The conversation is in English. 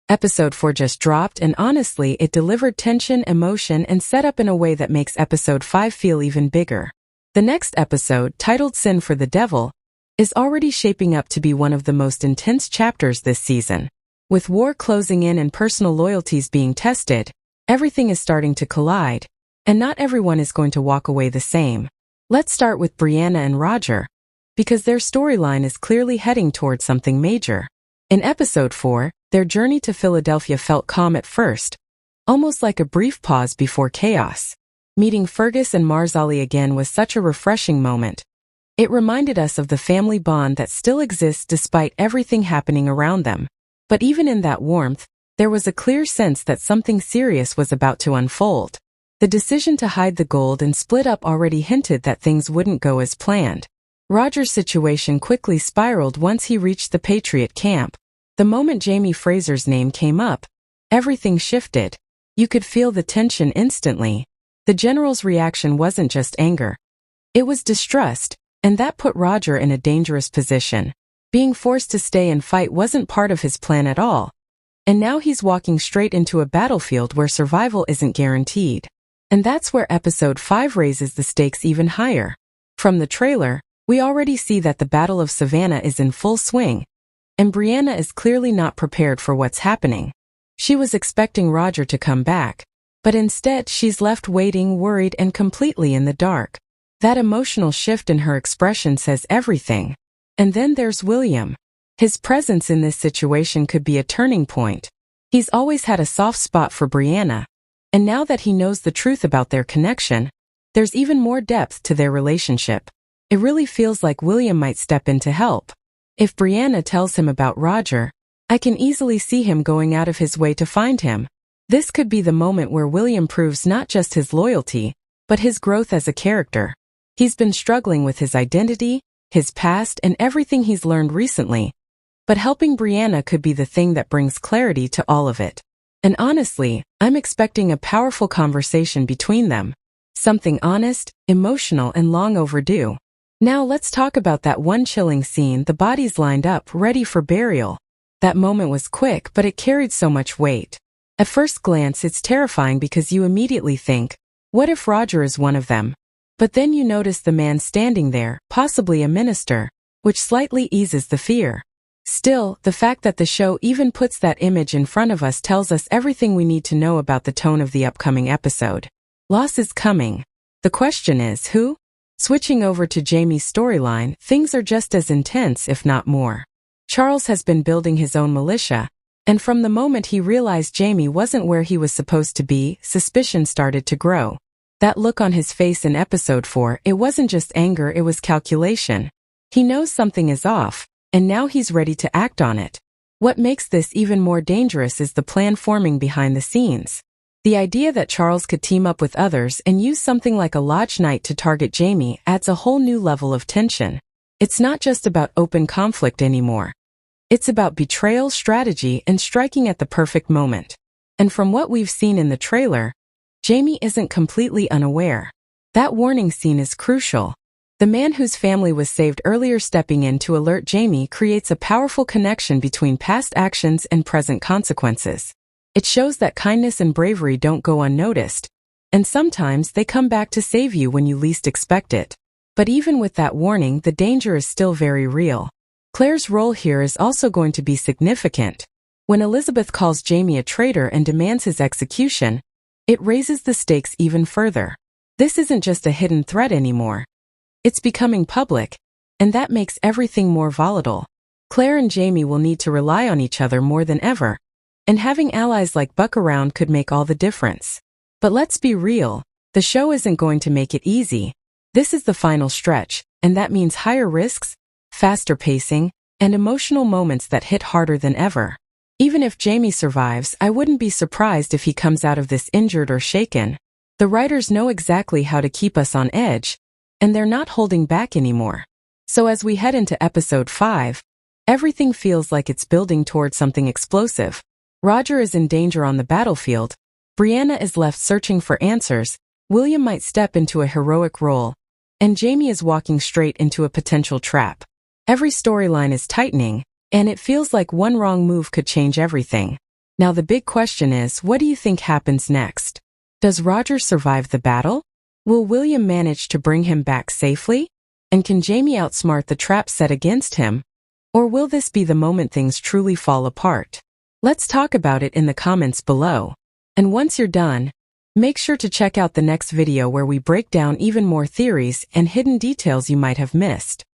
Episode 4 just dropped, and honestly, it delivered tension, emotion, and setup in a way that makes Episode 5 feel even bigger. The next episode, titled Sin for the Devil, is already shaping up to be one of the most intense chapters this season. With war closing in and personal loyalties being tested, everything is starting to collide, and not everyone is going to walk away the same. Let's start with Brianna and Roger, because their storyline is clearly heading towards something major. In Episode 4, their journey to Philadelphia felt calm at first, almost like a brief pause before chaos. Meeting Fergus and Marzali again was such a refreshing moment. It reminded us of the family bond that still exists despite everything happening around them. But even in that warmth, there was a clear sense that something serious was about to unfold. The decision to hide the gold and split up already hinted that things wouldn't go as planned. Roger's situation quickly spiraled once he reached the Patriot camp. The moment Jaime Fraser's name came up, everything shifted. You could feel the tension instantly. The general's reaction wasn't just anger. It was distrust, and that put Roger in a dangerous position. Being forced to stay and fight wasn't part of his plan at all. And now he's walking straight into a battlefield where survival isn't guaranteed. And that's where Episode 5 raises the stakes even higher. From the trailer, we already see that the Battle of Savannah is in full swing, and Brianna is clearly not prepared for what's happening. She was expecting Roger to come back, but instead she's left waiting, worried, and completely in the dark. That emotional shift in her expression says everything. And then there's William. His presence in this situation could be a turning point. He's always had a soft spot for Brianna, and now that he knows the truth about their connection, there's even more depth to their relationship. It really feels like William might step in to help. If Brianna tells him about Roger, I can easily see him going out of his way to find him. This could be the moment where William proves not just his loyalty, but his growth as a character. He's been struggling with his identity, his past, and everything he's learned recently. But helping Brianna could be the thing that brings clarity to all of it. And honestly, I'm expecting a powerful conversation between them. Something honest, emotional, and long overdue. Now let's talk about that one chilling scene, the bodies lined up, ready for burial. That moment was quick, but it carried so much weight. At first glance, it's terrifying because you immediately think, what if Roger is one of them? But then you notice the man standing there, possibly a minister, which slightly eases the fear. Still, the fact that the show even puts that image in front of us tells us everything we need to know about the tone of the upcoming episode. Loss is coming. The question is, who? Switching over to Jaime's storyline, things are just as intense, if not more. Charles has been building his own militia, and from the moment he realized Jaime wasn't where he was supposed to be, suspicion started to grow. That look on his face in Episode 4, it wasn't just anger, it was calculation. He knows something is off, and now he's ready to act on it. What makes this even more dangerous is the plan forming behind the scenes. The idea that Charles could team up with others and use something like a lodge night to target Jaime adds a whole new level of tension. It's not just about open conflict anymore. It's about betrayal, strategy, and striking at the perfect moment. And from what we've seen in the trailer, Jaime isn't completely unaware. That warning scene is crucial. The man whose family was saved earlier stepping in to alert Jaime creates a powerful connection between past actions and present consequences. It shows that kindness and bravery don't go unnoticed, and sometimes they come back to save you when you least expect it. But even with that warning, the danger is still very real. Claire's role here is also going to be significant. When Elizabeth calls Jaime a traitor and demands his execution, it raises the stakes even further. This isn't just a hidden threat anymore. It's becoming public, and that makes everything more volatile. Claire and Jaime will need to rely on each other more than ever. And having allies like Buck around could make all the difference. But let's be real, the show isn't going to make it easy. This is the final stretch, and that means higher risks, faster pacing, and emotional moments that hit harder than ever. Even if Jaime survives, I wouldn't be surprised if he comes out of this injured or shaken. The writers know exactly how to keep us on edge, and they're not holding back anymore. So as we head into Episode 5, everything feels like it's building towards something explosive. Roger is in danger on the battlefield, Brianna is left searching for answers, William might step into a heroic role, and Jaime is walking straight into a potential trap. Every storyline is tightening, and it feels like one wrong move could change everything. Now the big question is, what do you think happens next? Does Roger survive the battle? Will William manage to bring him back safely? And can Jaime outsmart the trap set against him? Or will this be the moment things truly fall apart? Let's talk about it in the comments below. And once you're done, make sure to check out the next video where we break down even more theories and hidden details you might have missed.